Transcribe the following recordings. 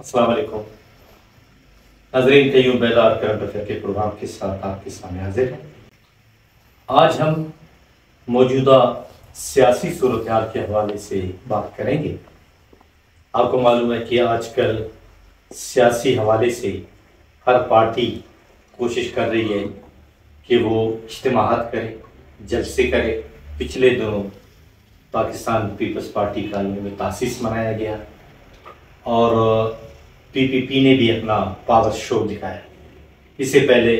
السلام علیکم ناظرین، قیوم بیدار کرنٹ افیئر کے پروگرام کے ساتھ آپ کے سامنے حاضر ہیں۔ آج ہم موجودہ سیاسی صورتحال کے حوالے سے بات کریں گے۔ آپ کو معلوم ہے کہ آج کل سیاسی حوالے سے ہر پارٹی کوشش کر رہی ہے کہ وہ اجتماعات کرے، جلسے کرے۔ پچھلے دنوں پاکستان پیپلز پارٹی کا یوم تاسیس منایا گیا اور پی پی پی نے بھی اپنا پاور شو دکھایا۔ اس سے پہلے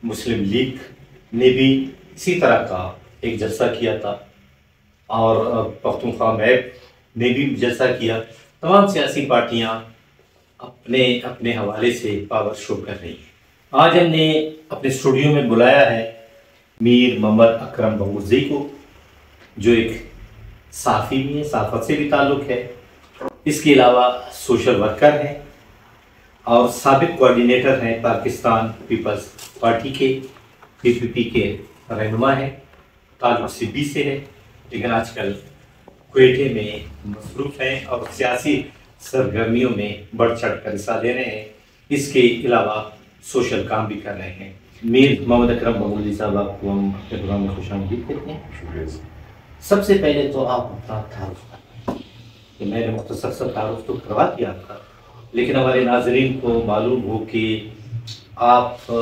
مسلم لیگ نے بھی اسی طرح کا ایک جلسہ کیا تھا اور پختونخوا میپ نے بھی جلسہ کیا۔ تمام سیاسی پارٹیاں اپنے اپنے حوالے سے پاور شو کر رہی ہیں۔ آج ہم نے اپنے اسٹوڈیو میں بلایا ہے میر محمد اکرم بنگرزئی کو، جو ایک صحافی بھی ہیں، صحافت سے بھی تعلق ہے۔ اس کے علاوہ سوشل ورکر ہیں اور سابق کوارڈینیٹر ہیں پاکستان پیپلز پارٹی کے، پی پی پی کے رہنما ہیں، تعلق سبی سے ہے، لیکن آج کل کوئٹے میں مصروف ہیں اور سیاسی سرگرمیوں میں بڑھ چڑھ کر حصہ لے رہے ہیں۔ اس کے علاوہ سوشل کام بھی کر رہے ہیں۔ میر محمد اکرم بنگرزئی صاحب، آپ کو ہم اپنے پروگرام میں خوش آمدید کہتے ہیں۔ شکریہ۔ سب سے پہلے تو آپ اپنا تعارف کریں کہ میں نے مختصر سا تعارف تو کروا دیا آپ کا، لیکن ہمارے ناظرین کو معلوم ہو کہ آپ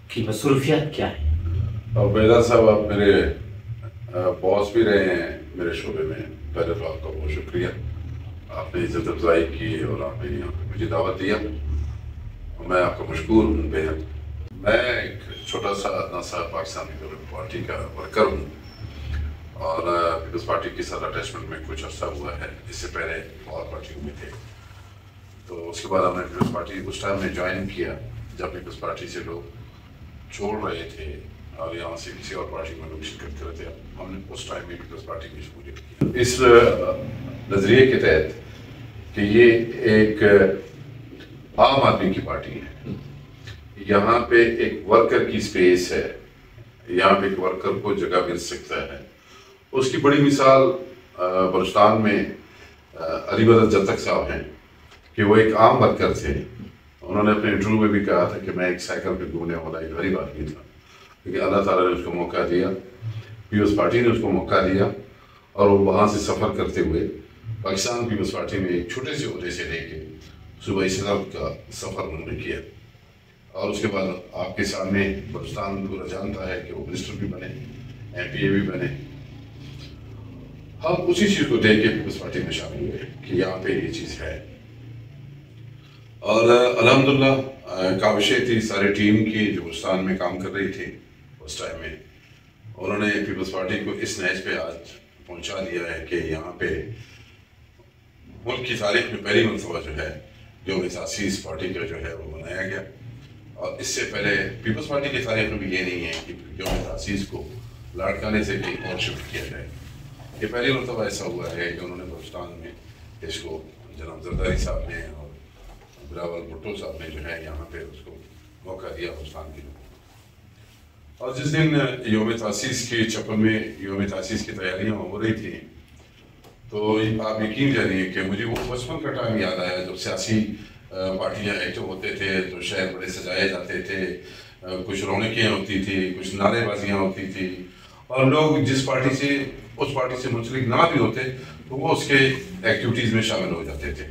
کی مصروفیات کیا ہیں۔ بیدار صاحب، آپ میرے باس بھی رہے ہیں میرے شعبے میں۔ پہلے تو آپ کا بہت شکریہ، آپ نے عزت افزائی کی اور آپ نے یہاں پہ مجھے دعوت دیا، میں آپ کا مشکور ہوں بے حد۔ میں ایک چھوٹا سا ادنا سا پاکستان پیپلز پارٹی کا ورکر ہوں اور پیپلز پارٹی کے ساتھ اٹیچمنٹ میں کچھ عرصہ ہوا ہے۔ اس سے پہلے اور پارٹیوں میں تھے، تو اس کے بعد ہم نے پیپلز پارٹی اس ٹائم میں جوائن کیا جب پیپلز پارٹی سے لوگ چھوڑ رہے تھے اور یہاں سے کسی اور پارٹی میں لوگ شرکت کر رہے تھے۔ ہم نے اس ٹائم میں پیپلز پارٹی میں شمولیت کی اس نظریے کے تحت کہ یہ ایک عام آدمی کی پارٹی ہے، یہاں پہ ایک ورکر کی سپیس ہے، یہاں پہ ایک ورکر کو جگہ مل سکتا ہے۔ اس کی بڑی مثال بلوچستان میں علی بدر جتک صاحب ہیں کہ وہ ایک عام ورکر تھے۔ انہوں نے اپنے انٹرویو میں بھی کہا تھا کہ میں ایک سائیکل پہ گھومنے والا ایک غریب آدمی تھا، لیکن اللہ تعالیٰ نے اس کو موقع دیا، پیپلز پارٹی نے اس کو موقع دیا اور وہ وہاں سے سفر کرتے ہوئے پاکستان پیپلز پارٹی میں ایک چھوٹے سے عہدے سے لے کے صوبائی صدر کا سفر انہوں نے کیا، اور اس کے بعد آپ کے سامنے بلوچستان پورا جانتا ہے کہ وہ منسٹر بھی بنے، ایم پی اے بھی بنے۔ ہم اسی چیز کو دیکھ کے پیپلز پارٹی میں شامل ہوئے کہ یہاں پہ یہ چیز ہے، اور الحمدللہ کاوشیں تھی ساری ٹیم کی جو بلوچستان میں کام کر رہی تھی اس ٹائم میں، انہوں نے پیپلز پارٹی کو اس نہج پہ آج پہنچا دیا ہے کہ یہاں پہ ملک کی تاریخ میں پہلی مرتبہ جو ہے یوم تاسیس پارٹی کا جو ہے وہ منایا گیا، اور اس سے پہلے پیپلز پارٹی کی تاریخ میں بھی یہ نہیں ہے کہ یوم تاسیس کو لاڑکانے سے کہیں اور شفٹ کیا جائے۔ یہ پہلی مرتبہ ایسا ہوا ہے کہ انہوں نے بلوچستان میں اس کو جناب زرداری صاحب نے اور بلاول بھٹو صاحب نے جو ہے یہاں پہ اس کو موقع دیا بلوچستان کے لوگوں۔ اور جس دن یوم تاسیس کے چپن میں یوم تاسیس کی تیاریاں ہو رہی تھیں تو آپ یقین جانیے کہ مجھے وہ بچپن کا ٹائم یاد آیا جب سیاسی پارٹیاں ایکٹیو ہوتے تھے تو شہر بڑے سجائے جاتے تھے، کچھ رونقیں ہوتی تھی، کچھ نعرے بازیاں ہوتی تھی، اور لوگ جس پارٹی سے اس پارٹی سے منسلک نہ بھی ہوتے تو وہ اس کے ایکٹیویٹیز میں شامل ہو جاتے تھے۔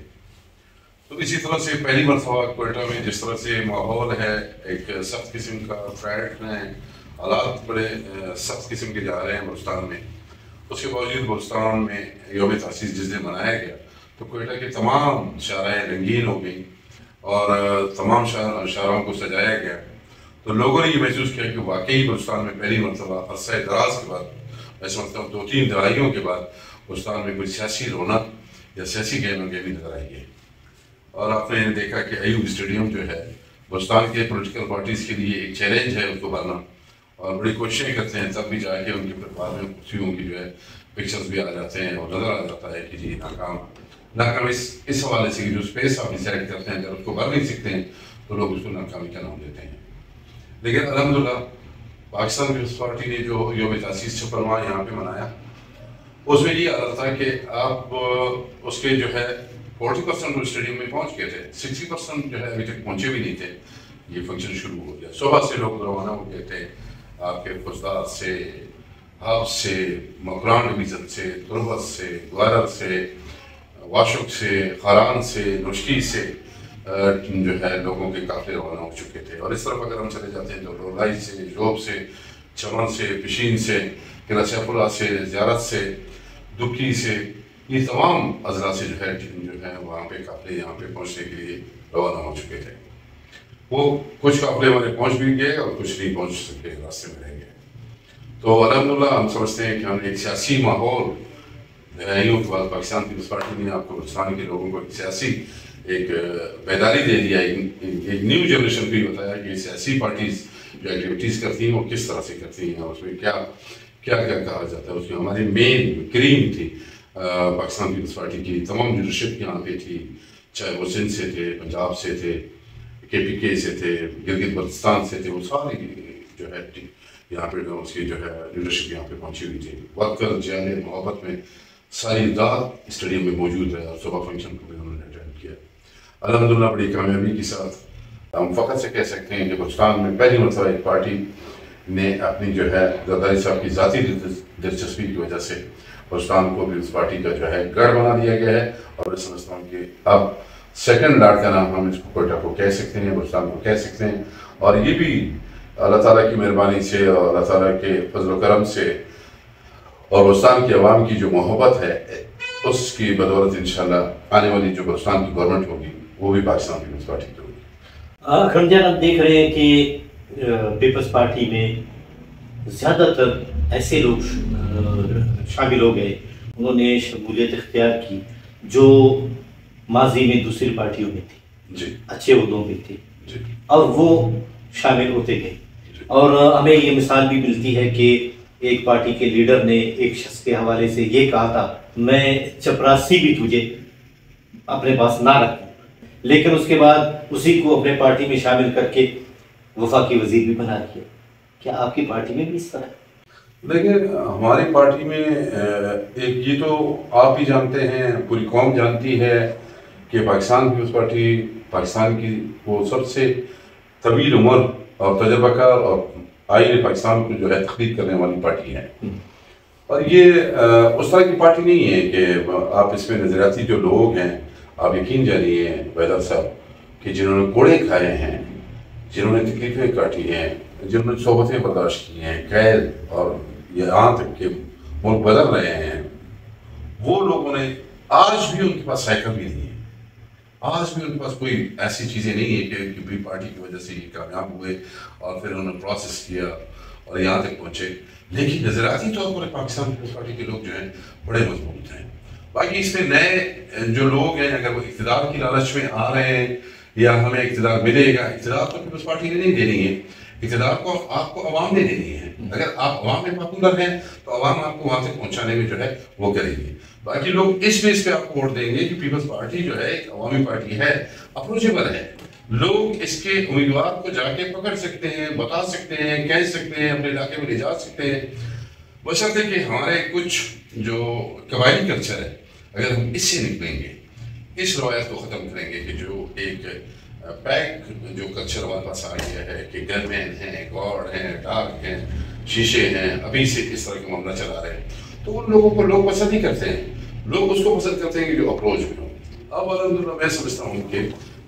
تو اسی طرح سے پہلی مرتبہ کوئٹہ میں جس طرح سے ماحول ہے، ایک سخت قسم کا تھریٹ ہے، حالات بڑے سخت قسم کے جا رہے ہیں بلوچستان میں، اس کے باوجود بلوچستان میں یوم تاسیس جس دن منایا گیا تو کوئٹہ کے تمام شاہراہیں رنگین ہو گئیں اور تمام شاہراہوں کو سجایا گیا، تو لوگوں نے یہ محسوس کیا کہ واقعی بلوچستان میں پہلی مرتبہ عرصہ دراز کے بعد، ایسے مطلب 2-3 دہائیوں کے بعد بلوچستان میں کوئی سیاسی رونق یا سیاسی گہم و گہمی نظر آئی ہے۔ اور آپ نے دیکھا کہ ایوب اسٹیڈیم جو ہے بلوچستان کے پولیٹیکل پارٹیز کے لیے ایک چیلنج ہے اس کو بھرنا، اور بڑی کوششیں کرتے ہیں، تب بھی جا کے ان کے بعد میں خوشیوں کی جو ہے پکچرز بھی آ جاتے ہیں اور نظر آ جاتا ہے کہ جی ناکام اس حوالے سے کہ جو اسپیس آپ ڈیسائڈ کرتے ہیں اگر اس کو بھر نہیں سکتے ہیں تو لوگ اس کو ناکامی کا نام دیتے ہیں۔ لیکن الحمدللہ پاکستان پیپلز پارٹی نے جو یوم تاسیس 56واں یہاں پہ منایا، اس میں یہ عادت تھا کہ آپ اس کے جو ہے 40% وہ اسٹیڈیم میں پہنچ گئے تھے، 60% جو ہے ابھی تک پہنچے بھی نہیں تھے. یہ فنکشن شروع ہو گیا. صبح سے لوگ روانہ ہو گئے تھے آپ کے فزدار سے، ہاب سے، مکران ڈویژن سے، تربت سے، گوارر سے، واشک سے، خاران سے، نشکی سے جو ہے لوگوں کے قافلے روانہ ہو چکے تھے. اور اس طرف اگر ہم چلے جاتے ہیں تو رولائی سے، جوب سے، چمن سے، پشین سے، قلعہ سیف اللہ سے، زیارت سے، دکی سے، یہ تمام اضلاع سے جو ہے وہاں پہ قافلے یہاں پہ پہنچنے کے لیے روانہ ہو چکے تھے. وہ کچھ قافلے ہمارے پہنچ بھی گئے اور کچھ نہیں پہنچ سکے، راستے میں رہ گئے. تو الحمدللہ ہم سمجھتے ہیں کہ ہم نے ایک سیاسی ماحول دہائیوں کے بعد پاکستان پیپلز پارٹی نے آپ کو بلوچستان کے لوگوں کو ایک سیاسی ایک بیداری دے دیا، ایک نیو جنریشن کو یہ بتایا کہ سیاسی پارٹیز جو ایکٹیویٹیز کرتی ہیں وہ کس طرح سے کرتی ہیں اور اس میں کیا کہا جاتا ہے. اس میں ہماری مین کریم تھی پاکستان پیپلز پارٹی کی تمام لیڈرشپ یہاں پہ تھی، چاہے وہ سندھ سے تھے، پنجاب سے تھے، KPK سے تھے، گلگت بلتستان سے تھے. وہ ساری جو ہے یہاں پہ اس کی جو ہے لیڈرشپ یہاں پہ پہنچی ہوئی تھی. وکر جیل محبت میں ساری رات اسٹیڈیم میں موجود رہے اور صبح فنکشن کو بھی انہوں نے اٹینڈ کیا. الحمدللہ بڑی کامیابی کے ساتھ ہم فخر سے کہہ سکتے ہیں کہ بلوچستان میں پہلی مرتبہ ایک پارٹی نے اپنی جو ہے زرداری صاحب کی ذاتی دلچسپی کی وجہ سے بلوچستان کو پیپلز پارٹی کا جو ہے گڑھ بنا دیا گیا ہے. اور میں سمجھتا ہوں کہ اب سیکنڈ لاٹ کا نام ہم اس کو کوئٹہ کو کہہ سکتے ہیں، بلوچستان کو کہہ سکتے ہیں. اور یہ بھی اللہ تعالیٰ کی مہربانی سے اور اللہ تعالیٰ کے فضل و کرم سے اور بلوچستان کی عوام کی جو محبت ہے اس کی بدولت انشاءاللہ آنے والی جو بلوچستان کی گورنمنٹ ہوگی وہ بھی پاکستان پیپلز پارٹی کی ہوگی. اکرم جان، ہم دیکھ رہے ہیں کہ پیپلز پارٹی میں زیادہ تر ایسے لوگ شامل ہو گئے، انہوں نے شمولیت اختیار کی جو ماضی میں دوسری پارٹیوں میں تھی، جی اچھے عہدوں پہ تھے، جی اور وہ شامل ہوتے گئے. اور ہمیں یہ مثال بھی ملتی ہے کہ ایک پارٹی کے لیڈر نے ایک شخص کے حوالے سے یہ کہا تھا، میں چپراسی بھی تجھے اپنے پاس نہ رکھوں، لیکن اس کے بعد اسی کو اپنے پارٹی میں شامل کر کے وفاقی وزیر بھی بنا دیا. کیا آپ کی پارٹی میں بھی اس طرح ہے؟ دیکھیں، ہماری پارٹی میں ایک یہ تو آپ بھی جانتے ہیں، پوری قوم جانتی ہے کہ پاکستان پیپلز پارٹی پاکستان کی وہ سب سے طویل عمر اور تجربہ کار اور آئین پاکستان کو جو ہے تخلیق کرنے والی پارٹی ہے. اور یہ اس طرح کی پارٹی نہیں ہے کہ آپ اس میں نظریاتی جو لوگ ہیں، آپ یقین جانیے بیدار صاحب کہ جنہوں نے کوڑے کھائے ہیں، جنہوں نے تکلیفیں کاٹی ہیں، جنہوں نے صحبتیں برداشت کی ہیں، قید اور یہاں تک کہ ملک بدل رہے ہیں، وہ لوگوں نے آج بھی ان کے پاس سائیکل بھی نہیں ہے، آج بھی ان کے پاس کوئی ایسی چیزیں نہیں ہے کہ بھی پارٹی کی وجہ سے یہ کامیاب ہوئے اور پھر انہوں نے پروسیس کیا اور یہاں تک پہنچے. لیکن نظریاتی طور پر پاکستان پیپلز پارٹی کے لوگ جو ہیں بڑے مضبوط ہیں. باقی اس میں نئے جو لوگ ہیں اگر وہ اقتدار کی لالچ میں آ رہے ہیں یا ہمیں اقتدار ملے گا، اقتدار تو پیپلز پارٹی نے نہیں دینی ہے، اقتدار کو آپ کو عوام نے دینی ہے. اگر آپ عوام میں پاپولر ہیں تو عوام آپ کو وہاں تک پہنچانے میں جو ہے وہ کرے گی. باقی لوگ اس بیس پہ آپ کو ووٹ دیں گے کہ پیپلز پارٹی جو ہے ایک عوامی پارٹی ہے، اپروچیبل ہے، لوگ اس کے امیدوار کو جا کے پکڑ سکتے ہیں، بتا سکتے ہیں، کہہ سکتے ہیں، اپنے علاقے میں لے جا سکتے ہیں. بشرطے کہ ہمارے کچھ جو قبائلی کلچر ہے اگر ہم اس سے نکلیں گے، اس روایت کو ختم کریں گے کہ جو ایک پیک جو کلچر ہمارے پاس آ گیا ہے کہ گن مین ہیں، گارڈ ہیں، ڈاک ہیں، شیشے ہیں، ابھی سے اس طرح کا معاملہ چلا رہے ہیں، تو ان لوگوں کو لوگ پسند نہیں کرتے ہیں. لوگ اس کو پسند کرتے ہیں کہ جو اپروچ میں ہوں. اب الحمدللہ میں سمجھتا ہوں کہ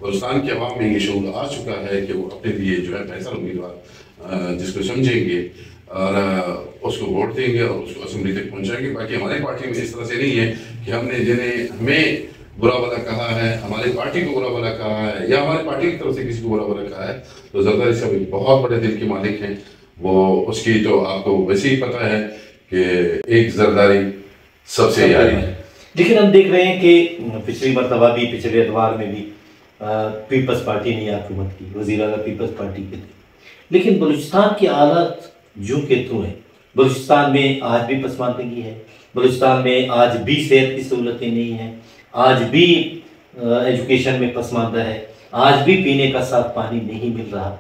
بلوچستان کے عوام میں یہ شعور آ چکا ہے کہ وہ اپنے لیے جو ہے بہتر امیدوار جس کو سمجھیں گے اور اس کو ووٹ دیں گے اور اس کو اسمبلی تک پہنچائیں گے. باقی ہماری پارٹی میں اس طرح سے نہیں ہے کہ ہم نے جنہیں ہمیں برا بھلا کہا ہے، ہماری پارٹی کو برا بھلا کہا ہے یا ہماری پارٹی کی طرف سے کسی کو برا بھلا کہا ہے. تو زرداری صاحب ایک بہت بڑے دل کے مالک ہیں، وہ اس کی تو آپ کو ویسے ہی پتہ ہے کہ ایک زرداری سب سے یاری ہے. لیکن ہم دیکھ رہے ہیں کہ پچھلی مرتبہ بھی، پچھلے اتوار میں بھی پیپلز پارٹی نے حکومت کی، وزیر اعلیٰ پیپلز پارٹی کے تھے. لیکن بلوچستان کی حالت جو کہ تو ہے، بلوچستان میں آج بھی پسماندگی ہے، بلوچستان میں آج بھی صحت کی سہولتیں نہیں ہیں، آج بھی ایجوکیشن میں پسماندہ ہے، آج بھی پینے کا صاف پانی نہیں مل رہا.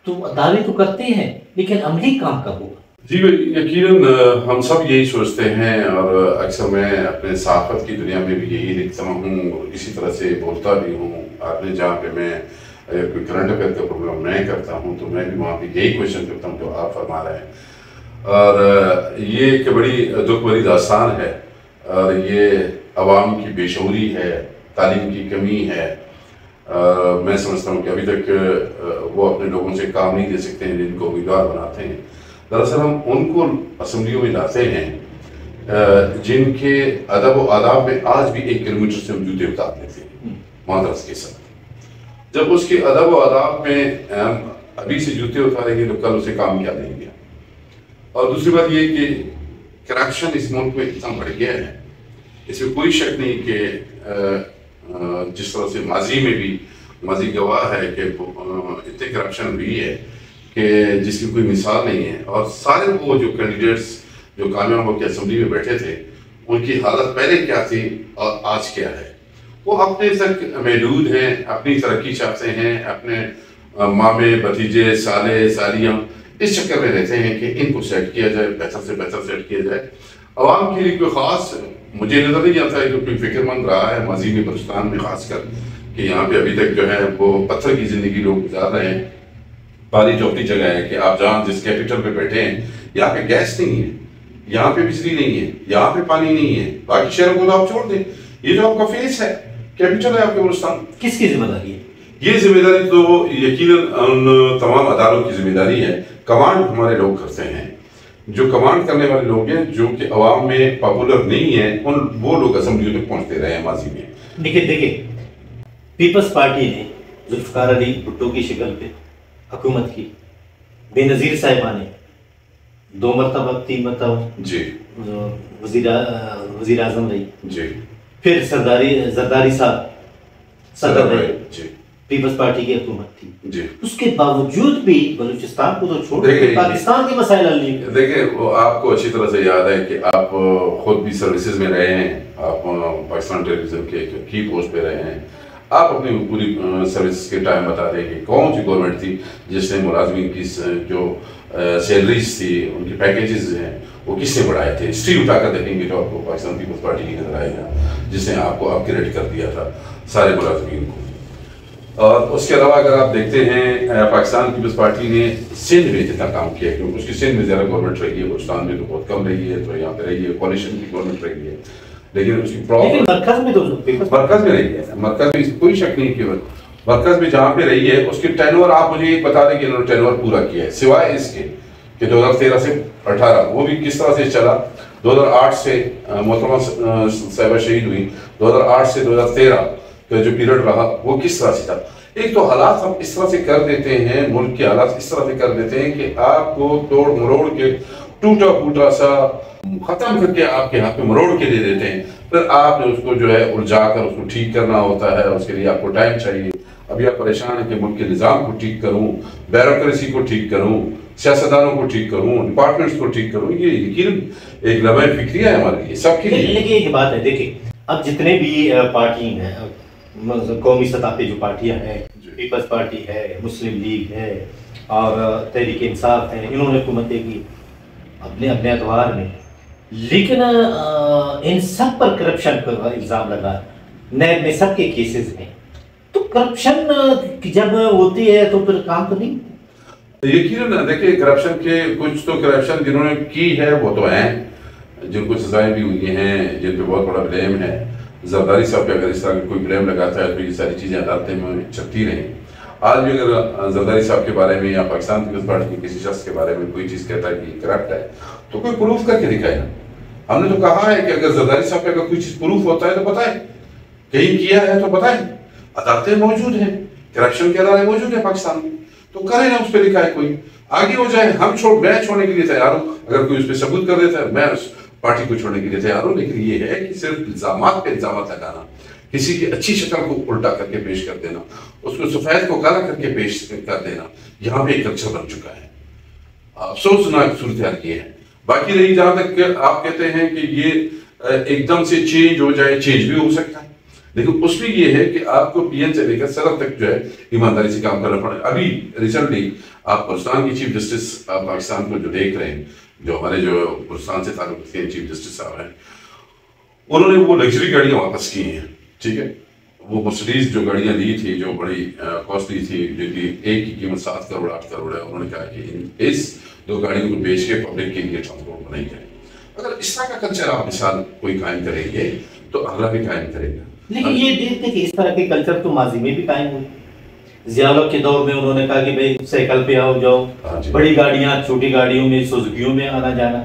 تو دعوے تو کرتے ہیں لیکن عملی کام کب ہوگا؟ جی یقیناً ہم سب یہی سوچتے ہیں، اور اکثر میں اپنے صحافت کی دنیا میں بھی یہی لکھتا ہوں اور اسی طرح سے بولتا بھی ہوں. آپ نے جہاں پہ میں کوئی کرنٹ افیئر کا پروگرام میں کرتا ہوں تو میں بھی وہاں پہ یہی کوشچن کرتا ہوں جو آپ فرما رہے ہیں. اور یہ ایک بڑی دکھ بھری داستان ہے، اور یہ عوام کی بے شعوری ہے، تعلیم کی کمی ہے. میں سمجھتا ہوں کہ ابھی تک وہ اپنے لوگوں سے کام نہیں دے سکتے ہیں جن کو امیدوار بناتے ہیں. دراصل ہم ان کو اسمبلیوں میں لاتے ہیں جن کے ادب و آداب میں آج بھی 1 کلومیٹر سے ہم جوتے اتار لیتے ہیں مادرس کے ساتھ. جب اس کے ادب و آداب میں ابھی سے جوتے اتاریں گے تو کل اسے کام کیا دیں گے. اور دوسری بات یہ کہ کرپشن اس ملک میں اتنا بڑھ گیا ہے، اس میں کوئی شک نہیں کہ جس طرح سے ماضی میں بھی ماضی گواہ ہے کہ اتنے کرپشن ہوئی ہے کہ جس کی کوئی مثال نہیں ہے. اور سارے وہ جو کینڈیڈیٹس جو کامیاب ہو کے اسمبلی میں بیٹھے تھے ان کی حالت پہلے کیا تھی اور آج کیا ہے. وہ اپنے تک محدود ہیں، اپنی ترقی چاہتے ہیں، اپنے مامے بھتیجے سالے سالیاں اس چکر میں رہتے ہیں کہ ان کو سیٹ کیا جائے، بہتر سے بہتر سیٹ کیا جائے. عوام کے لیے کوئی خاص مجھے نظر نہیں آتا ہے کہ کوئی فکر مند رہا ہے ماضی میں بلوچستان میں خاص کر کہ یہاں پہ ابھی تک جو ہے وہ پتھر کی زندگی لوگ گزار رہے ہیں. پانی چوکٹی جگہ ہے کہ آپ جہاں جس کیپٹل پہ بیٹھے ہیں یہاں پہ گیس نہیں ہے، یہاں پہ بجلی نہیں ہے، یہاں پہ پانی نہیں ہے. باقی شہروں کو تو آپ چھوڑ دیں، یہ جو آپ کا فیس ہے کیپٹل ہے آپ کے بلوچستان. کس کی ذمہ داری ہے یہ ذمہ داری؟ تو یقیناً ان تمام اداروں کی ذمہ داری ہے. کمانڈ ہمارے لوگ کرتے ہیں، جو کمانڈ کرنے والے لوگ ہیں جو کہ عوام میں پاپولر نہیں ہیں، وہ لوگ اسمبلیوں تک پہنچتے رہے ہیں ماضی میں. دیکھیں پیپلز پارٹی نے ذوالفقار علی بھٹو کی شکل پہ حکومت کی، بے نظیر صاحبہ نے 2 مرتبہ 3 مرتبہ جی وزیر اعظم رہی، جی پھر زرداری صاحب صدر رہے، جی پیپلز پارٹی کی حکومت تھی. جی اس کے باوجود بھی بلوچستان کو تو چھوڑ کے پاکستان کے مسائل حل نہیں ہوئے. دیکھیں آپ کو اچھی طرح سے یاد ہے کہ آپ خود بھی سروسز میں رہے ہیں، آپ پاکستان ٹیلیویژن کے کی پوسٹ پہ رہے ہیں. آپ اپنی پوری سروس کے ٹائم بتا دیں کہ کون سی گورنمنٹ تھی جس نے ملازمین کی جو سیلریز تھی ان کی پیکیجز ہیں وہ کس نے بڑھائے تھے. ہسٹری اٹھا کر دیکھیں گے تو آپ کو پاکستان پیپلز پارٹی کی نظر آئے گا جس نے آپ کو اپ گریڈ کر دیا تھا سارے ملازمین کو. اور اس کے علاوہ اگر آپ دیکھتے ہیں پاکستان پیپلز پارٹی نے سندھ میں جتنا کام کیا کیونکہ اس کی سندھ میں زیادہ گورنمنٹ رہی ہے، بلوچستان میں تو بہت کم رہی ہے، تو یہاں پہ رہی ہے کوalition کی گورنمنٹ رہی ہے، لیکن اس کی مرکز میں تو مرکز میں رہی ہے. مرکز میں کوئی شک نہیں کہ مرکز میں جہاں پہ رہی ہے اس کی ٹینور آپ مجھے ایک بتا دیں کہ انہوں نے ٹینور پورا کیا ہے سوائے اس کے کہ 2013 سے 18 وہ بھی کس طرح سے چلا. 2008 سے محترمہ صاحبہ شہید ہوئی، 2008 سے 2013 کا جو پیریڈ رہا وہ کس طرح سے تھا. ایک تو حالات ہم اس طرح سے کر دیتے ہیں، ملک کے حالات اس طرح سے کر دیتے ہیں کہ آپ کو توڑ مروڑ کے ٹوٹا پھوٹا سا ختم کر کے آپ کے ہاتھ میں مروڑ کے دے دیتے ہیں. پھر آپ نے اس کو جو ہے الجھا کر اس کو ٹھیک کرنا ہوتا ہے، اس کے لیے آپ کو ٹائم چاہیے. ابھی آپ پریشان ہیں کہ ملک کے نظام کو ٹھیک کروں، بیوروکریسی کو ٹھیک کروں، سیاستدانوں کو ٹھیک کروں، ڈپارٹمنٹس کو ٹھیک کروں. یہ یقیناً ایک لمحہ فکریہ ہے ہمارے لیے سب کے لیے. لیکن ایک بات ہے دیکھیں اب جتنے بھی پارٹی ہیں قومی سطح پہ جو پارٹیاں ہیں، پیپلز پارٹی ہے، مسلم لیگ ہے اور تحریک انصاف ہے، انہوں نے حکومتیں کی اپنے ادوار میں، لیکن ان سب پر کرپشن کا الزام لگا. نیب میں سب کے کیسز ہیں، تو کرپشن جب ہوتی ہے تو پھر کام تو نہیں. یقیناً دیکھیں کرپشن کے کچھ تو کرپشن جنہوں نے کی ہے وہ تو ہیں جن کو سزائیں بھی ہوئی ہیں، جن پہ بہت بڑا بلیم ہے. زرداری صاحب پہ اگر اس طرح کوئی بلیم لگاتا ہے تو یہ ساری چیزیں عدالتیں میں چلتی رہیں. آج بھی اگر زرداری صاحب کے بارے میں یا پاکستان پیپلز پارٹی کے کسی شخص کے بارے میں کوئی چیز کہتا ہے کہ یہ کرپٹ ہے تو کوئی پروف کر کے دکھائے نا. ہم نے تو کہا ہے کہ اگر زرداری صاحب پہ اگر کوئی چیز پروف ہوتا ہے تو بتائیں، کہیں کیا ہے تو بتائیں. عدالتیں موجود ہیں، کرپشن کے ادارے موجود ہیں پاکستان میں، تو کریں نا اس پہ لکھا ہے کوئی آگے ہو جائے. میں چھوڑنے کے لیے تیار ہوں اگر کوئی اس پہ ثبوت کر دیتا ہے، میں اس پارٹی کو چھوڑنے کے لیے تیار ہوں. لیکن یہ ہے کہ صرف الزامات پہ الزامات لگانا، کسی کی اچھی شکل کو الٹا کر کے پیش کر دینا، اس کو سفید کو کالا کر کے پیش کر دینا، یہاں پہ ایک کلچر بن چکا ہے. افسوسناک صورتحال یہ ہے. باقی رہی جہاں تک کہ آپ کہتے ہیں کہ یہ ایک دم سے چینج ہو جائے، چینج بھی ہو سکتا ہے، لیکن اس میں یہ ہے کہ آپ کو پی این سے لے کر صدر تک جو ہے ایمانداری سے کام کرنا پڑے. ابھی ریسنٹلی آپ پاکستان کی چیف جسٹس پاکستان کو جو دیکھ رہے ہیں جو ہمارے جو بلوچستان سے تعلق رکھتے ہیں چیف جسٹس صاحب ہیں، انہوں نے وہ لگژری گاڑیاں واپس کی ہیں، ٹھیک ہے. وہ مرسڈیز جو گاڑیاں لی تھی جو بڑی کاسٹلی تھی، جو کہ ایک کی قیمت 7 کروڑ 8 کروڑ ہے، انہوں نے کہا کہ اس 2 گاڑیوں کو بیچ کے پبلک کے لیے ٹرانسپورٹ بنائی جائے. اگر اس طرح کا کلچر آپ مثال کوئی قائم کریں گے تو اگلا بھی قائم کرے گا. لیکن یہ دیکھتے کہ اس طرح کے کلچر تو ماضی میں بھی قائم ہوئے. ضیاء الحق کے دور میں انہوں نے کہا کہ بھائی سائیکل پہ آؤ جاؤ، بڑی گاڑیاں چھوٹی گاڑیوں میں سوزوکیوں میں آنا جانا،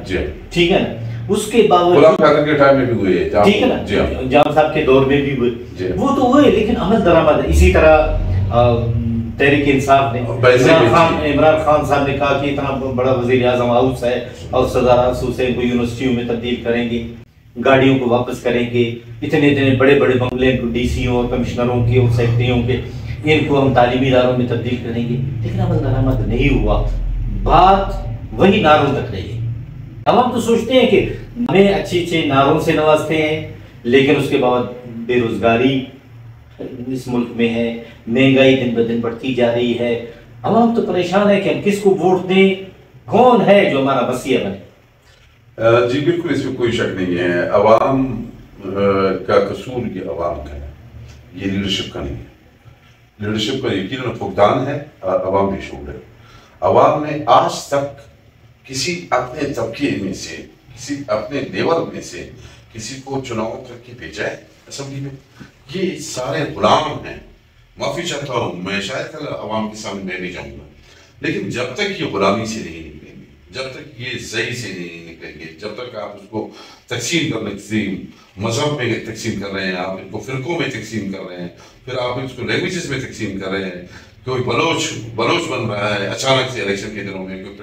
ٹھیک ہے نا. اس کے باوجود غلام قادر کے ٹائم میں بھی ہوئے، ٹھیک ہے نا، جام صاحب کے دور میں بھی ہوئے، وہ تو ہوئے. لیکن عمل درآمد اسی طرح تحریک انصاف نے عمران خان صاحب نے کہا کہ اتنا بڑا وزیر اعظم ہاؤس ہے اور صدر ہاؤس ہے کو یونیورسٹیوں میں تبدیل کریں گے، گاڑیوں کو واپس کریں گے، اتنے بڑے بڑے بنگلے ڈی سیوں اور کمشنروں کے اور سیکٹریوں کے ان کو ہم تعلیمی اداروں میں تبدیل کریں گے. لیکن عمل درآمد نہیں ہوا، بات وہی نعروں تک رہی. اب ہم تو سوچتے ہیں کہ ہمیں اچھے نعروں سے نوازتے ہیں، لیکن اس کے بعد بے روزگاری اس ملک میں ہے، مہنگائی دن بدن بڑھتی جا رہی ہے. عوام تو پریشان ہے کہ ہم کس کو ووٹ دیں، کون ہے جو ہمارا مسیح بنے. جی بالکل، اس میں کوئی شک نہیں ہے. عوام کا قصور یہ عوام کا ہے، یہ لیڈرشپ کا نہیں ہے. لیڈرشپ کا یقیناً فقدان ہے، عوام بھی شعور ہے. عوام نے آج تک کسی اپنے طبقے میں سے، کسی اپنے لیول میں سے کسی کو چناؤ کر کے بھیجا ہے اسمبلی میں؟ یہ سارے غلام ہیں. معافی چاہتا ہوں، میں شاید کل عوام کے سامنے میں نہیں جاؤں گا، لیکن جب تک یہ غلامی سے نہیں نکلیں گے، جب تک یہ زئی سے نہیں نکلیں گے، جب تک آپ اس کو تقسیم مذہب میں تقسیم کر رہے ہیں، آپ ان کو فرقوں میں تقسیم کر رہے ہیں، پھر آپ اس کو لینگویجز میں تقسیم کر رہے ہیں. کوئی بلوچ بن رہا ہے اچانک سے الیکشن کے دنوں میں، کوئی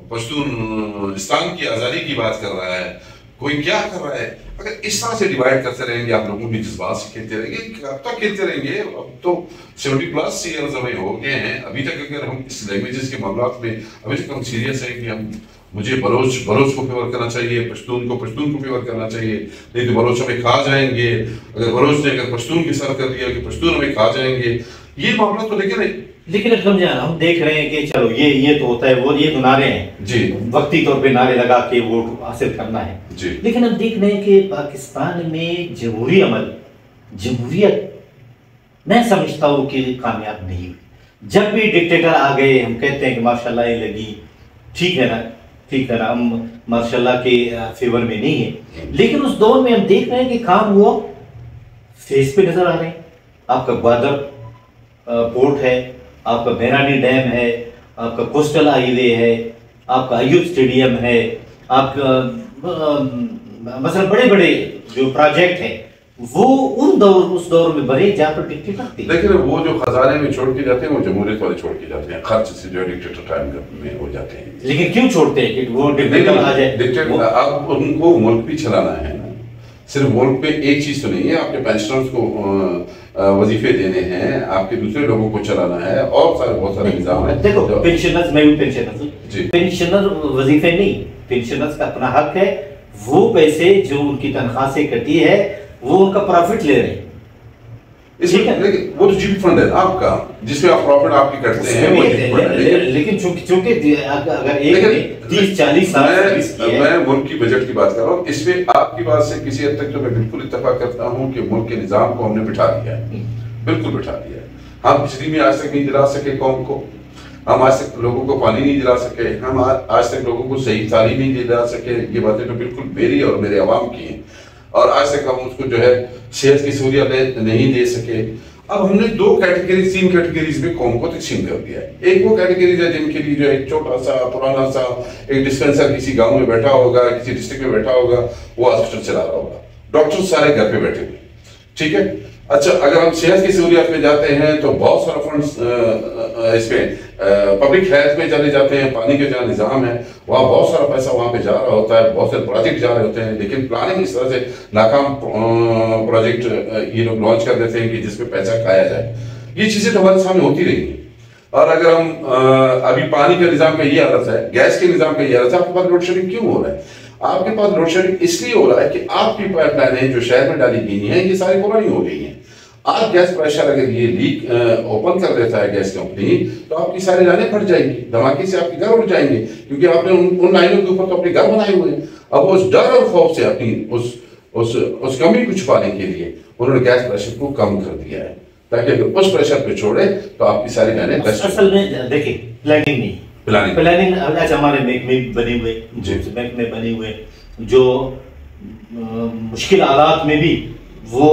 پشتونستان کی آزادی کی بات کر رہا ہے، کوئی کیا کر رہا ہے. اگر اس طرح سے ڈیوائڈ کرتے رہیں گے، آپ لوگوں بھی جذبات سے کھیلتے رہیں گے. کب تک کھیلتے رہیں گے؟ اب تو 70+ ایئرز ہمیں ہو گئے ہیں. ابھی تک اگر ہم اس لینگویجز کے معاملات میں ابھی تک ہم سیریس ہیں کہ مجھے بلوچ کو فیور کرنا چاہیے، پشتون کو فیور کرنا چاہیے، نہیں تو بلوچ ہمیں کھا جائیں گے. اگر بلوچ نے پشتون کے سر کر دیا کہ پشتون ہمیں کھا جائیں گے، یہ معاملہ تو لیکن اکرم جان ہم دیکھ رہے ہیں کہ چلو یہ تو ہوتا ہے، وہ یہ تو نعرے ہیں جی، وقتی طور پہ نعرے لگا کے ووٹ حاصل کرنا ہے جی. لیکن ہم دیکھ رہے ہیں کہ پاکستان میں جمہوری عمل، جمہوریت میں سمجھتا ہوں کہ کامیاب نہیں ہوئی. جب بھی ڈکٹیٹر آ گئے ہم کہتے ہیں کہ ماشاءاللہ یہ لگی، ٹھیک ہے نا، ہم ماشاءاللہ کے فیور میں نہیں ہیں. لیکن اس دور میں ہم دیکھ رہے ہیں کہ کام ہوا فیس پہ نظر آ رہے ہیں. آپ کا گوادر پورٹ ہے، آپ کا بیرانی ڈیم ہے، آپ کا کوسٹل ہائی وے ہے، آپ کا ایوب اسٹیڈیم ہے، آپ کا مثلا بڑے بڑے جو پروجیکٹ ہیں وہ اس دور میں بنے جہاں پر ڈکٹیٹر تھے. لیکن وہ جو خزانے میں چھوڑ کے جاتے ہیں وہ جمہوریت والے چھوڑ کے جاتے ہیں، خرچ سے جو ڈکٹیٹر ٹائم میں ہو جاتے ہیں. لیکن کیوں چھوڑتے ہیں کہ وہ ڈکٹیٹر آ جائے؟ اب ان کو ملک بھی چلانا ہے نا، صرف ملک پہ ایک چیز تو نہیں ہے. آپ کے پینشنرز کو وظیفے دینے ہیں، آپ کے دوسرے لوگوں کو چلانا ہے، اور بہت سارے نظام ہیں. دیکھو پینشنرز، میں بھی پینشنر وظیفے نہیں، پینشنرز کا اپنا حق ہے. وہ پیسے جو ان کی تنخواہ سے کٹی ہے وہ ان کا پروفٹ لے رہے ہیں. وہ تو جی پی فنڈ ہے آپ کا، جس میں آپ پروفٹ آپ کی کرتے ہیں. لیکن چونکہ اگر ایک 30-40 سال میں ملک کی بجٹ کی بات کر رہا ہوں، اس میں آپ کی بات سے کسی حد تک تو میں بالکل اتفاق کرتا ہوں کہ ملک کے نظام کو ہم نے بٹھا دیا ہے، بالکل بٹھا دیا ہے. ہم بجلی میں آج تک نہیں دلا سکے قوم کو، ہم آج تک لوگوں کو پانی نہیں دلا سکے، ہم آج تک لوگوں کو صحیح تعلیم نہیں دلا سکے. یہ باتیں تو بالکل میری اور میرے عوام کی ہیں. اور آج تک ہم اس کو جو ہے صحت کی سہولیات نہیں دے سکے. اب ہم نے 3 کیٹیگریز میں قوم کو تقسیم کر دیا ہے. ایک وہ کیٹیگریز ہے جن کے لیے جو ایک چھوٹا سا پرانا سا ایک ڈسپینسر کسی گاؤں میں بیٹھا ہوگا، کسی ڈسٹرکٹ میں بیٹھا ہوگا، وہ ہاسپٹل چلا رہا ہوگا، ڈاکٹر سارے گھر پہ بیٹھے ہوئے. ٹھیک ہے. اچھا اگر ہم صحت کی سہولیات میں جاتے ہیں تو بہت سارا فنڈس اس میں پبلک ہیلتھ میں چلے جاتے ہیں. پانی کا جہاں نظام ہے وہاں بہت سارا پیسہ وہاں پہ جا رہا ہوتا ہے، بہت سارے پروجیکٹ جا رہے ہوتے ہیں، لیکن پلاننگ اس طرح سے ناکام پروجیکٹ یہ لوگ لانچ کر دیتے ہیں کہ جس پہ پیسہ کھایا جائے. یہ چیزیں تو ہمارے سامنے ہوتی رہی ہیں. اور اگر ہم ابھی پانی کے نظام کا یہ حالت ہے، گیس کے نظام کا یہ حالت ہے، آپ کے پاس لوڈ شیڈنگ کیوں ہو رہا ہے؟ آپ کے پاس لوڈ شیڈنگ اس لیے ہو رہا ہے کہ آپ کی پائپ لائنیں جو شہر میں ڈالی گئی ہیں یہ ساری پرانی ہو گئی ہیں. آج گیس پریشر اگر یہ لیک اوپن کر دیتا ہے گیس کمپنی تو آپ کی ساری لائنیں پھٹ جائیں گی، دھماکے سے آپ کے گھر اٹھ جائیں گے، کیونکہ آپ نے ان لائنوں کے اوپر تو اپنے گھر بنائے ہوئے ہیں۔ اب اس ڈر اور خوف سے اپنی اس کمی کو چھپانے کے لیے انہوں نے گیس پریشر کو کم کر دیا ہے، تاکہ اگر اس پریشر پہ چھوڑے تو آپ کی ساری لائنیں بیسٹ۔ اصل میں دیکھیں پلاننگ نہیں، پلاننگ آج ہمارے محکمے بنے ہوئے، محکمے بنے ہوئے جو مشکل حالات میں بھی وہ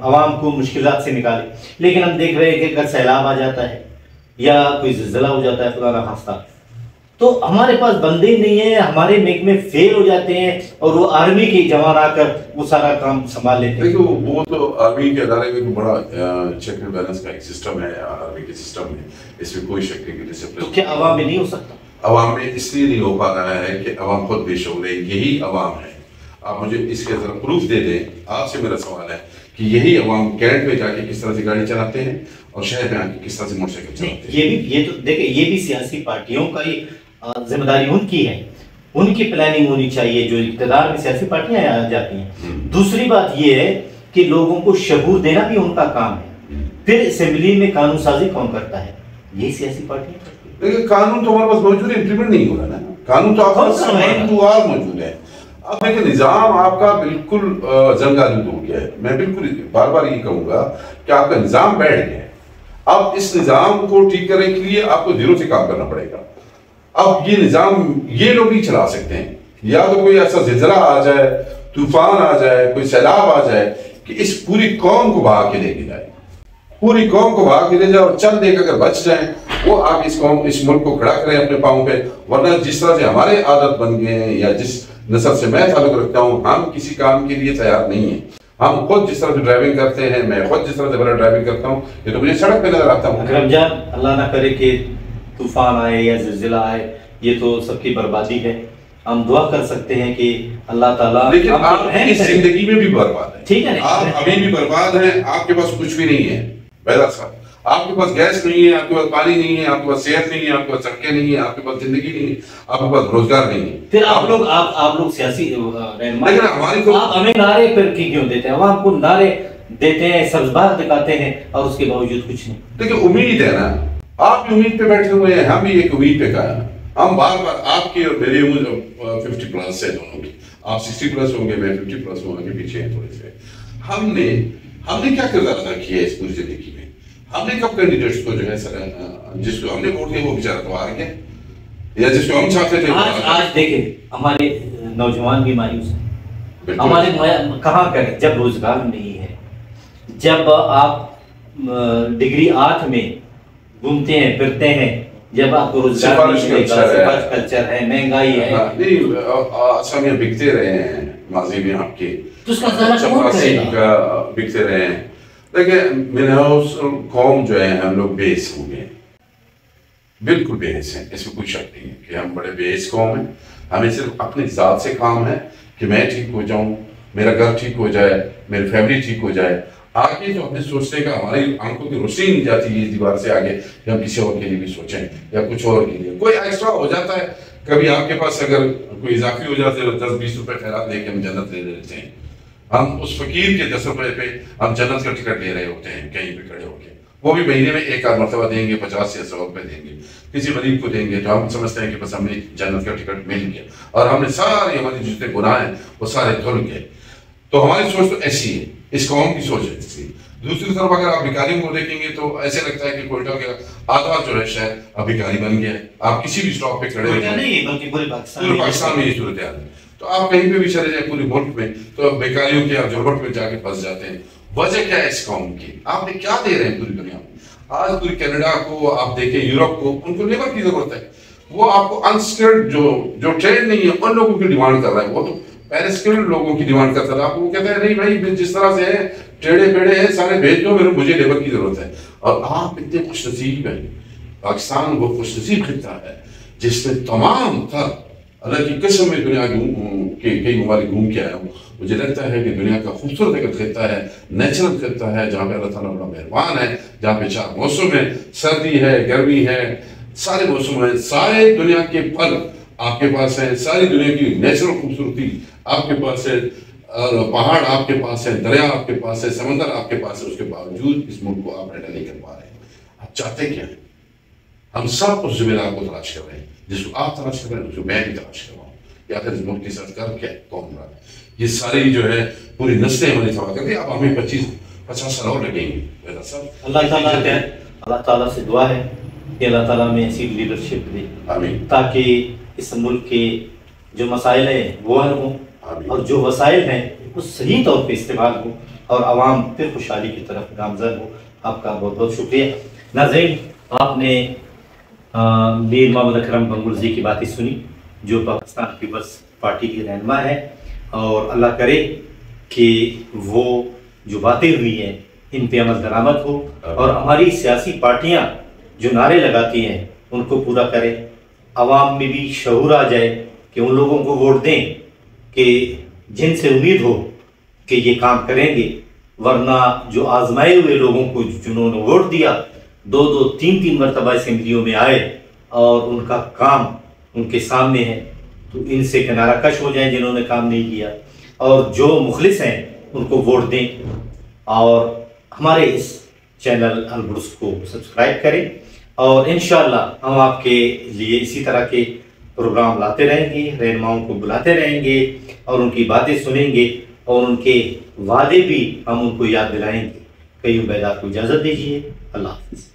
عوام کو مشکلات سے نکالے، لیکن ہم دیکھ رہے ہیں کہ اگر سیلاب آ جاتا ہے یا کوئی زلزلہ ہو جاتا ہے خدا نہ خواستہ، تو ہمارے پاس بندے ہی نہیں ہیں، ہمارے محکمے فیل ہو جاتے ہیں اور وہ آرمی کے جوان آ کر وہ سارا کام سنبھال لیتے ہیں۔ دیکھو وہ تو آرمی کے ادارے میں بڑا چیک اینڈ بیلنس کا ایک سسٹم ہے آرمی کے سسٹم میں، اس میں کوئی شک نہیں کہ ڈسپلن۔ تو کیا عوام میں نہیں ہو سکتا؟ عوام میں اس لیے نہیں ہو پا رہا ہے کہ عوام خود بے شعور ہے، یہی عوام ہے۔ آپ مجھے اس کے ذرا پروف دے دیں، آپ سے میرا سوال ہے کہ یہی عوام کینٹ میں جا کے کس طرح سے گاڑی چلاتے ہیں اور شہر میں آ کے کس طرح سے موٹر سائیکل چلاتے ہیں؟ یہ تو دیکھیں، یہ بھی سیاسی پارٹیوں کا ہی ذمہ داری ان کی ہے، ان کی پلاننگ ہونی چاہیے جو اقتدار میں سیاسی پارٹیاں آ جاتی ہیں۔ دوسری بات یہ ہے کہ لوگوں کو شعور دینا بھی ان کا کام ہے، پھر اسمبلی میں قانون سازی کون کرتا ہے؟ یہی سیاسی پارٹیاں کرتی ہیں۔ لیکن قانون تو ہمارے پاس موجود ہے، امپلیمنٹ نہیں ہو رہا نا، قانون تو آپ کا موجود ہے۔ اب دیکھیں نظام آپ کا بالکل زنگالود ہو گیا ہے، میں بالکل بار بار یہ کہوں گا کہ آپ کا نظام بیٹھ گیا ہے۔ اب اس نظام کو ٹھیک کرنے کے لیے آپ کو دنوں سے کام کرنا پڑے گا۔ اب یہ نظام یہ لوگ نہیں چلا سکتے ہیں، یا تو کوئی ایسا زلزلہ آ جائے، طوفان آ جائے، کوئی سیلاب آ جائے کہ اس پوری قوم کو بہا کے لے کے جائے، پوری قوم کو بہا کے لے جائے، اور چند ایک اگر بچ جائیں وہ آگے اس ملک کو کھڑا کریں اپنے پاؤں پہ۔ ورنہ جس طرح سے ہمارے عادت بن گئے ہیں یا جس نسل سے میں تعلق رکھتا ہوں، ہم کسی کام کے لیے تیار نہیں ہیں۔ ہم خود جس طرح سے ڈرائیونگ کرتے ہیں، میں خود جس طرح سے بڑا ڈرائیونگ کرتا ہوں، یہ تو مجھے سڑک پہ نظر آتا ہوں۔ اکرم جان، اللہ نہ کرے کہ طوفان آئے یا زلزلہ آئے، یہ تو سب کی بربادی ہے۔ ہم دعا کر سکتے ہیں کہ اللہ تعالیٰ، لیکن آپ اس زندگی میں بھی برباد ہیں، ٹھیک ہے، آپ ابھی بھی برباد ہیں، آپ کے پاس کچھ بھی نہیں ہے بیدار صاحب، آپ کے پاس گیس نہیں ہے، آپ کے پاس پانی نہیں ہے، آپ کے پاس صحت نہیں ہے، آپ کے پاس سڑکیں نہیں ہیں، آپ کے پاس زندگی نہیں ہے، آپ کے پاس روزگار نہیں ہے۔ پھر آپ لوگ سیاسی رہنما، لیکن ہماری تو آپ ہمیں نعرے پھر کیوں دیتے ہیں؟ عوام کو نعرے دیتے ہیں، سبز باغ دکھاتے ہیں اور اس کے باوجود کچھ نہیں۔ دیکھیں امید ہے نا، آپ بھی امید پہ بیٹھے ہوئے ہیں، ہم بھی ایک امید پہ قائم ہیں۔ ہم بار بار آپ کی اور میری عمر 50 پلس ہے دونوں کی، آپ 60 پلس ہوں گے، میں 50 پلس ہوں گے، پیچھے ہیں تھوڑے سے۔ ہم نے کیا کردار ادا کیا ہے اس پوری زندگی میں؟ ہم نے کب کینڈیڈیٹس کو جو ہے جس کو ہم نے ووٹ دیا وہ بیچارہ تو ہار گیا، یا جس کو ہم چاہتے تھے آج دیکھیں ہمارے نوجوان بھی مایوس ہیں، ہمارے کہاں کریں جب روزگار نہیں ہے، جب آپ ڈگری 8 میں گھومتے ہیں پھرتے ہیں، جب آپ کو روزگار نہیں ملے گا، سفارش کلچر ہے، مہنگائی ہے، نہیں آسامیاں بکتے رہے ہیں ماضی میں، آپ کے تو اس کا ذرا کون کرے گا؟ بکتے رہے ہیں۔ دیکھیں منہوس قوم جو ہے ہم لوگ بے حس ہو گئے، بالکل بے حس ہیں، اس میں کوئی شک نہیں ہے کہ ہم بڑے بے حس قوم ہیں۔ ہمیں صرف اپنی ذات سے کام ہے کہ میں ٹھیک ہو جاؤں، میرا گھر ٹھیک ہو جائے، میری فیملی ٹھیک ہو جائے۔ آگے جو ہمیں سوچنے کا، ہماری آنکھوں کی روشنی نہیں جاتی ہے اس دیوار سے آگے کہ ہم کسی اور کے لیے بھی سوچیں یا کچھ اور کے لیے۔ کوئی ایکسٹرا ہو جاتا ہے کبھی، آپ کے پاس اگر کوئی اضافی ہو جاتے ہیں 10-20 روپے خیرات لے کے ہم جنت لے لیتے ہیں۔ ہم اس فقیر کے 10 روپے پہ ہم جنت کا ٹکٹ لے رہے ہوتے ہیں کہیں پہ کھڑے ہو کے، وہ بھی مہینے میں ایک آدھ مرتبہ دیں گے، 50 یا 100 روپے دیں گے، کسی غریب کو دیں گے، تو ہم سمجھتے ہیں کہ بس ہمیں جنت کا ٹکٹ مل گیا اور ہم نے سارے ہمارے جتنے گناہ ہیں وہ سارے دھل گئے۔ تو ہماری سوچ تو ایسی ہے، اس قوم کی سوچ ایسی ہے۔ دوسری طرف اگر آپ بھکاریوں کو دیکھیں گے تو ایسے لگتا ہے کہ کوئٹہ کا آدھا جو ہے شہر اب بھکاری بن گیا ہے۔ آپ کسی بھی اسٹاپ پہ کھڑے ہوئے نہیں بلکہ پورے پاکستان میں یہ صورتحال ہے، تو آپ کہیں پہ بھی چلے جائیں پورے ملک میں تو بیکاریوں کے آپ جھرمٹ میں جا کے پھنس جاتے ہیں۔ وجہ کیا ہے اس قوم کی؟ آپ نے کیا دے رہے ہیں پوری دنیا میں؟ آج پوری کینیڈا کو آپ دیکھیں، یورپ کو، ان کو لیبر کی ضرورت ہے۔ وہ آپ کو انسکلڈ جو ٹرینڈ نہیں ہے ان لوگوں کی ڈیمانڈ کر رہا ہے، وہ تو پہلے اسکلڈ لوگوں کی ڈیمانڈ کرتا تھا۔ آپ کو وہ کہتا ہے نہیں بھائی جس طرح سے ہے ٹیڑے پیڑے ہیں سارے بھیج دو، مجھے لیبر کی ضرورت ہے۔ اور آپ اتنے خوش نصیب ہیں، پاکستان وہ خوش نصیب خطہ ہے جس میں تمام تر اللہ کی قسم میں دنیا کے کئی ممالک گھوم کے آیا ہوں، مجھے لگتا ہے کہ دنیا کا خوبصورت ایک خطہ ہے، نیچرل خطہ ہے، جہاں پہ اللہ تعالیٰ بڑا مہربان ہے، جہاں پہ 4 موسم ہے، سردی ہے، گرمی ہے، سارے موسم ہیں، سارے دنیا کے پھل آپ کے پاس ہیں، ساری دنیا کی نیچرل خوبصورتی آپ کے پاس ہے۔ اور پہاڑ آپ کے پاس ہے، دریا آپ کے پاس ہے، سمندر آپ کے پاس ہے، اس کے باوجود اس ملک کو آپ ہینڈل نہیں کر پا رہے ہیں۔ آپ چاہتے کیا ہیں؟ ہم سب اس ذمہ دار کو تلاش کر رہے ہیں، جس کو آپ تلاش کر رہے ہیں اس کو میں بھی تلاش کر رہا ہوں کہ آخر اس ملک کی سرکار کیا کون رہا ہے۔ یہ ساری جو ہے پوری نسلیں ہماری تباہ کر دی، اب ہمیں 50 سال اور لگیں گے۔ اللہ تعالیٰ سے دعا ہے کہ اللہ تعالیٰ میں ایسی لیڈرشپ دے آمین، تاکہ اس ملک کے جو مسائل ہیں وہ حل ہوں، اور جو وسائل ہیں وہ صحیح طور پہ استعمال ہوں، اور عوام پھر خوشحالی کی طرف گامزن ہو۔ آپ کا بہت بہت شکریہ۔ ناظرین، آپ نے میر محمد اکرم بنگلزی کی باتیں سنی، جو پاکستان پیپلز پارٹی کی رہنما ہے، اور اللہ کرے کہ وہ جو باتیں ہوئی ہیں ان پہ عمل درآمد ہو، اور ہماری سیاسی پارٹیاں جو نعرے لگاتی ہیں ان کو پورا کریں، عوام میں بھی شعور آ جائے کہ ان لوگوں کو ووٹ دیں کہ جن سے امید ہو کہ یہ کام کریں گے، ورنہ جو آزمائے ہوئے لوگوں کو جنہوں نے ووٹ دیا 2-3 مرتبہ اسمبلیوں میں آئے اور ان کا کام ان کے سامنے ہے، تو ان سے کنارہ کش ہو جائیں جنہوں نے کام نہیں کیا، اور جو مخلص ہیں ان کو ووٹ دیں، اور ہمارے اس چینل البرز کو سبسکرائب کریں، اور انشاءاللہ ہم آپ کے لیے اسی طرح کے پروگرام لاتے رہیں گے، رہنماؤں کو بلاتے رہیں گے اور ان کی باتیں سنیں گے، اور ان کے وعدے بھی ہم ان کو یاد دلائیں گے۔ قیوم بیدار کو اجازت دیجیے، اللہ حافظ۔